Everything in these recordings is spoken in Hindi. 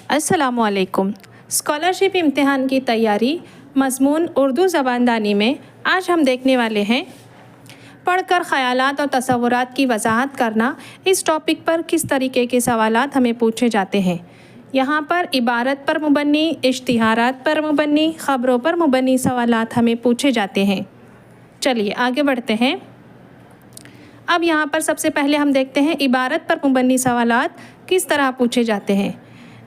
अस्सलामु अलैकुम। स्कॉलरशिप इम्तिहान की तैयारी मज़मून उर्दू ज़बानदानी में आज हम देखने वाले हैं। पढ़कर ख़यालात और तसव्वुरात की वजाहत करना, इस टॉपिक पर किस तरीके के सवालात हमें पूछे जाते हैं। यहाँ पर इबारत पर मुबन्नी, इश्तिहारात पर मुबन्नी, ख़बरों पर मुबन्नी सवालात हमें पूछे जाते हैं। चलिए आगे बढ़ते हैं। अब यहाँ पर सबसे पहले हम देखते हैं इबारत पर मुबन्नी सवालात किस तरह पूछे जाते हैं।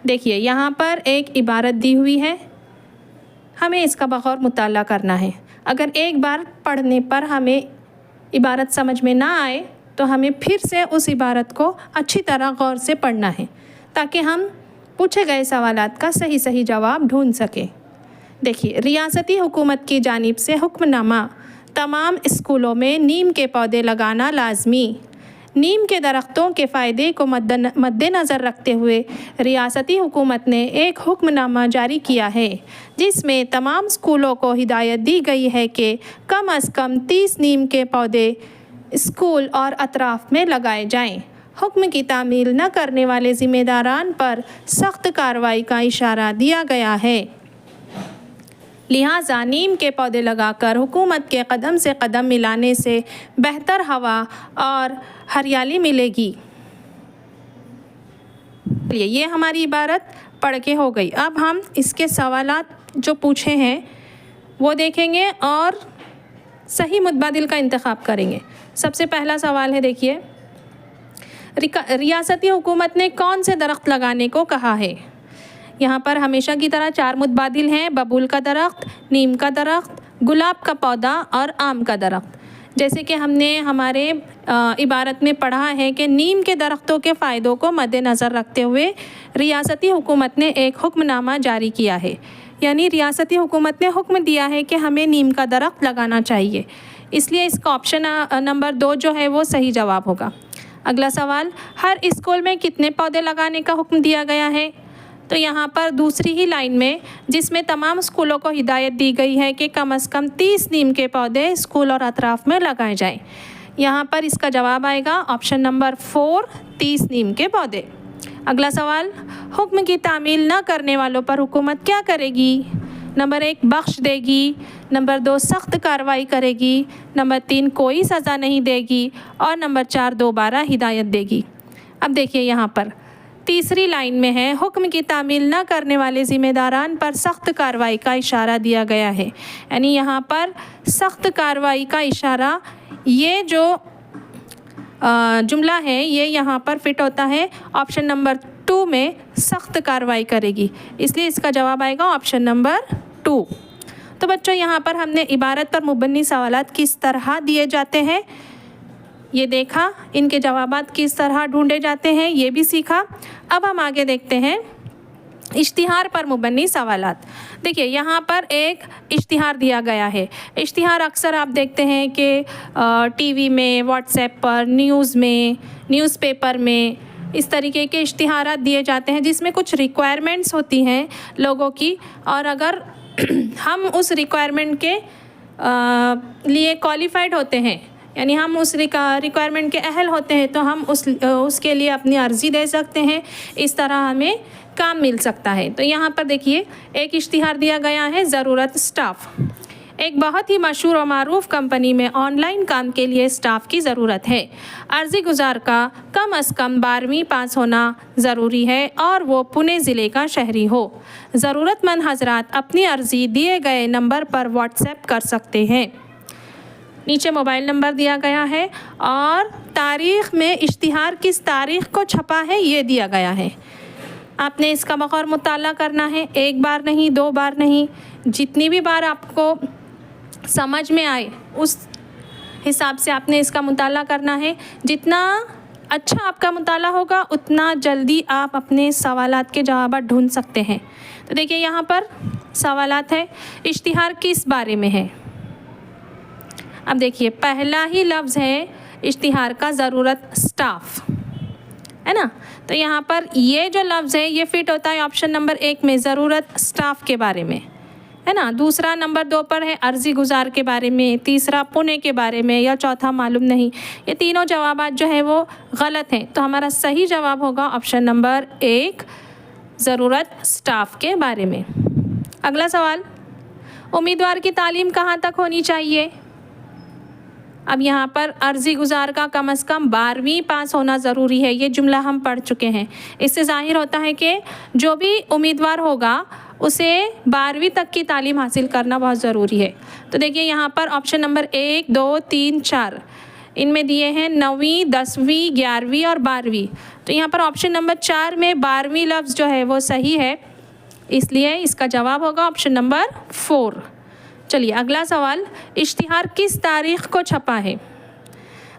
देखिए यहाँ पर एक इबारत दी हुई है, हमें इसका बग़ौर मुताला करना है। अगर एक बार पढ़ने पर हमें इबारत समझ में ना आए तो हमें फिर से उस इबारत को अच्छी तरह गौर से पढ़ना है ताकि हम पूछे गए सवालात का सही जवाब ढूंढ सकें। देखिए, रियासती हुकूमत की जानिब से हुक्मनामा, तमाम स्कूलों में नीम के पौधे लगाना लाजमी। नीम के दरख्तों के फ़ायदे को मद्देनज़र रखते हुए रियासती हुकूमत ने एक हुक्मनामा जारी किया है जिसमें तमाम स्कूलों को हिदायत दी गई है कि कम अज़ कम 30 नीम के पौधे स्कूल और अतराफ़ में लगाए जाएं। हुक्म की तामील न करने वाले ज़िम्मेदारान पर सख्त कार्रवाई का इशारा दिया गया है। लिहाजा नीम के पौधे लगाकर हुकूमत के कदम से कदम मिलाने से बेहतर हवा और हरियाली मिलेगी। ये हमारी इबारत पढ़ के हो गई। अब हम इसके सवालात जो पूछे हैं वो देखेंगे और सही मुतबादिल का इंतखाब करेंगे। सबसे पहला सवाल है, देखिए, रियासती हुकूमत ने कौन से दरख्त लगाने को कहा है। यहाँ पर हमेशा की तरह 4 मुतबादिल हैं: बबूल का दरख्त, नीम का दरख्त, गुलाब का पौधा और आम का दरख्त। जैसे कि हमने हमारे इबारत में पढ़ा है कि नीम के दरख्तों के फ़ायदों को मद्देनज़र रखते हुए रियासती हुकूमत ने एक हुक्मनामा जारी किया है, यानी रियासती हुकूमत ने हुक्म दिया है कि हमें नीम का दरख्त लगाना चाहिए। इसलिए इसका ऑप्शन नंबर 2 जो है वो सही जवाब होगा। अगला सवाल, हर स्कूल में कितने पौधे लगाने का हुक्म दिया गया है। तो यहाँ पर दूसरी ही लाइन में, जिसमें तमाम स्कूलों को हिदायत दी गई है कि कम अज़ कम 30 नीम के पौधे स्कूल और अतराफ़ में लगाए जाएं। यहाँ पर इसका जवाब आएगा ऑप्शन नंबर 4, 30 नीम के पौधे। अगला सवाल, हुक्म की तामील न करने वालों पर हुकूमत क्या करेगी। नंबर 1 बख्श देगी, नंबर 2 सख्त कार्रवाई करेगी, नंबर 3 कोई सज़ा नहीं देगी और नंबर 4 दोबारा हिदायत देगी। अब देखिए यहाँ पर तीसरी लाइन में है, हुक्म की तामील न करने वाले ज़िम्मेदारान पर सख्त कार्रवाई का इशारा दिया गया है। यानी यहाँ पर सख्त कार्रवाई का इशारा, ये जो जुमला है ये यहाँ पर फिट होता है ऑप्शन नंबर 2 में, सख्त कार्रवाई करेगी। इसलिए इसका जवाब आएगा ऑप्शन नंबर 2। तो बच्चों, यहाँ पर हमने इबारत पर मुबन्नी सवालात किस तरह दिए जाते हैं ये देखा, इनके जवाबात किस तरह ढूंढे जाते हैं ये भी सीखा। अब हम आगे देखते हैं इश्तिहार पर मुबन्नी सवालात। देखिए यहाँ पर एक इश्तिहार दिया गया है। इश्तिहार अक्सर आप देखते हैं कि टीवी में, व्हाट्सएप पर, न्यूज़ में, न्यूज़पेपर में इस तरीके के इश्तिहारात दिए जाते हैं जिसमें कुछ रिक्वायरमेंट्स होती हैं लोगों की, और अगर हम उस रिक्वायरमेंट के लिए क्वालिफाइड होते हैं, यानी हम उस रिक्वायरमेंट के अहल होते हैं, तो हम उसके लिए अपनी अर्ज़ी दे सकते हैं। इस तरह हमें काम मिल सकता है। तो यहाँ पर देखिए एक इश्तिहार दिया गया है, ज़रूरत स्टाफ। एक बहुत ही मशहूर और मारूफ कंपनी में ऑनलाइन काम के लिए स्टाफ की ज़रूरत है। अर्ज़ी गुज़ार का कम अज़ कम 12वीं पास होना ज़रूरी है और वो पुणे ज़िले का शहरी हो। ज़रूरतमंद हज़रात अपनी अर्ज़ी दिए गए नंबर पर व्हाट्सएप कर सकते हैं। नीचे मोबाइल नंबर दिया गया है और तारीख़ में इश्तिहार किस तारीख़ को छपा है ये दिया गया है। आपने इसका बग़ौर मुताला करना है, एक बार नहीं, 2 बार नहीं, जितनी भी बार आपको समझ में आए उस हिसाब से आपने इसका मुताला करना है। जितना अच्छा आपका मुताला होगा उतना जल्दी आप अपने सवालात के जवाब ढूंढ सकते हैं। तो देखिए यहाँ पर सवालात है, इश्तिहार किस बारे में है। अब देखिए पहला ही लफ्ज़ है इश्तिहार का, ज़रूरत स्टाफ, है ना। तो यहाँ पर ये जो लफ्ज़ है ये फिट होता है ऑप्शन नंबर 1 में, ज़रूरत स्टाफ के बारे में, है ना। दूसरा नंबर 2 पर है अर्ज़ी गुज़ार के बारे में, तीसरा पुणे के बारे में, या चौथा मालूम नहीं। ये तीनों जवाबात जो है वो गलत हैं। तो हमारा सही जवाब होगा ऑप्शन नंबर 1, ज़रूरत स्टाफ के बारे में। अगला सवाल, उम्मीदवार की तालीम कहाँ तक होनी चाहिए? अब यहाँ पर अर्जी गुजार का कम से कम 12वीं पास होना ज़रूरी है। ये जुमला हम पढ़ चुके हैं। इससे ज़ाहिर होता है कि जो भी उम्मीदवार होगा उसे 12वीं तक की तालीम हासिल करना बहुत ज़रूरी है। तो देखिए यहाँ पर ऑप्शन नंबर 1, 2, 3, 4 इनमें दिए हैं 9वीं, 10वीं, 11वीं और 12वीं। तो यहाँ पर ऑप्शन नंबर 4 में 12वीं लफ्ज़ जो है वो सही है, इसलिए इसका जवाब होगा ऑप्शन नंबर 4। चलिए अगला सवाल, इश्तिहार किस तारीख़ को छपा है?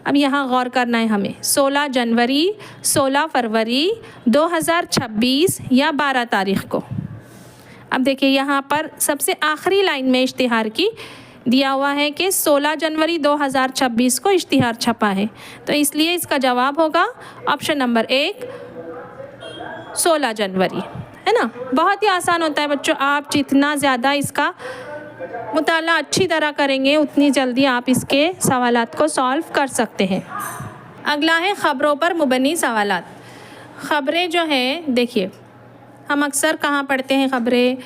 अब यहाँ गौर करना है हमें, 16 जनवरी, 16 फरवरी 2026 या 12 तारीख़ को। अब देखिए यहाँ पर सबसे आखिरी लाइन में इश्तिहार की दिया हुआ है कि 16 जनवरी 2026 को इश्तिहार छपा है, तो इसलिए इसका जवाब होगा ऑप्शन नंबर 1, 16 जनवरी, है ना। बहुत ही आसान होता है बच्चों, आप जितना ज़्यादा इसका मुताला अच्छी तरह करेंगे उतनी जल्दी आप इसके सवालात को सॉल्व कर सकते हैं। अगला है ख़बरों पर मुबनी सवालात। ख़बरें जो हैं, देखिए हम अक्सर कहाँ पढ़ते हैं ख़बरें?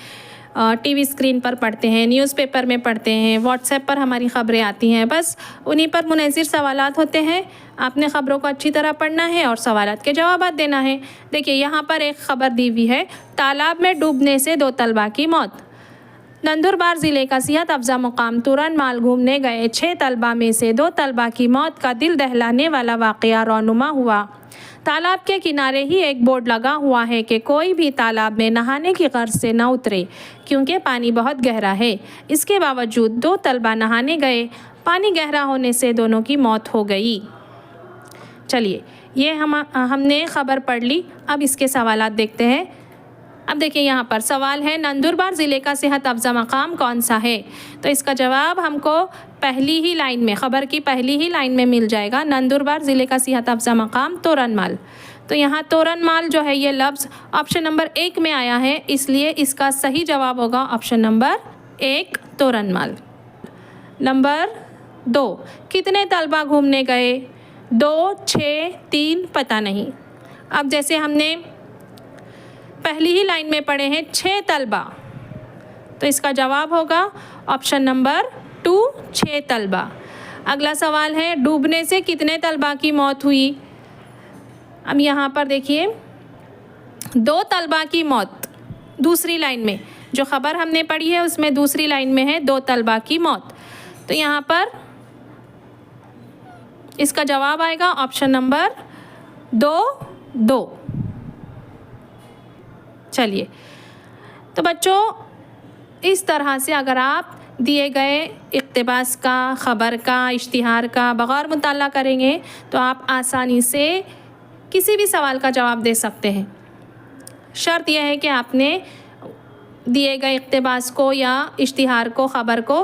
टीवी स्क्रीन पर पढ़ते हैं, न्यूज़पेपर में पढ़ते हैं, व्हाट्सएप पर हमारी ख़बरें आती हैं, बस उन्हीं पर मुनज़िर सवालात होते हैं। आपने ख़बरों को अच्छी तरह पढ़ना है और सवालात के जवाब देना है। देखिए यहाँ पर एक ख़बर दी हुई है, तालाब में डूबने से 2 तलबा की मौत। नंदुरबार ज़िले का सेहत अफ़ज़ा मुकाम तुरन माल घूमने गए 6 तलबा में से 2 तलबा की मौत का दिल दहलाने वाला वाक़या रौनुमा हुआ। तालाब के किनारे ही एक बोर्ड लगा हुआ है कि कोई भी तालाब में नहाने की गर्ज से न उतरे क्योंकि पानी बहुत गहरा है। इसके बावजूद 2 तलबा नहाने गए, पानी गहरा होने से दोनों की मौत हो गई। चलिए ये हमने ख़बर पढ़ ली, अब इसके सवालात देखते हैं। अब देखिए यहाँ पर सवाल है, नंदुरबार ज़िले का सेहत अफ़ज़ा मकाम कौन सा है? तो इसका जवाब हमको पहली ही लाइन में, ख़बर की पहली ही लाइन में मिल जाएगा। नंदुरबार ज़िले का सेहत अफ़ज़ा मकाम तोरनमाल। तो यहाँ तोरनमाल जो है ये लफ्ज़ ऑप्शन नंबर 1 में आया है, इसलिए इसका सही जवाब होगा ऑप्शन नंबर 1 तोरनमाल। नंबर 2, कितने तलबा घूमने गए? 2, 6, 3 पता नहीं। अब जैसे हमने पहली ही लाइन में पढ़े हैं 6 तलबा, तो इसका जवाब होगा ऑप्शन नंबर 2 6 तलबा। अगला सवाल है, डूबने से कितने तलबा की मौत हुई? अब यहाँ पर देखिए 2 तलबा की मौत, दूसरी लाइन में जो ख़बर हमने पढ़ी है उसमें दूसरी लाइन में है 2 तलबा की मौत, तो यहाँ पर इसका जवाब आएगा ऑप्शन नंबर 2। चलिए तो बच्चों इस तरह से अगर आप दिए गए इक़्तिबास का, ख़बर का, इश्तिहार का बग़ौर मुताला करेंगे तो आप आसानी से किसी भी सवाल का जवाब दे सकते हैं। शर्त यह है कि आपने दिए गए इक़्तिबास को या इश्तिहार को, ख़बर को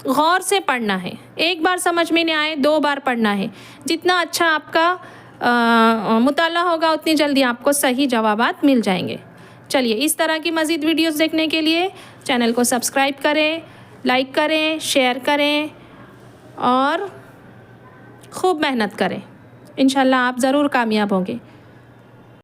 गौर से पढ़ना है। एक बार समझ में नहीं आए 2 बार पढ़ना है। जितना अच्छा आपका मुताला होगा उतनी जल्दी आपको सही जवाबात मिल जाएंगे। चलिए इस तरह की मज़ीद वीडियोस देखने के लिए चैनल को सब्सक्राइब करें, लाइक करें, शेयर करें और खूब मेहनत करें। इंशाल्लाह आप ज़रूर कामयाब होंगे।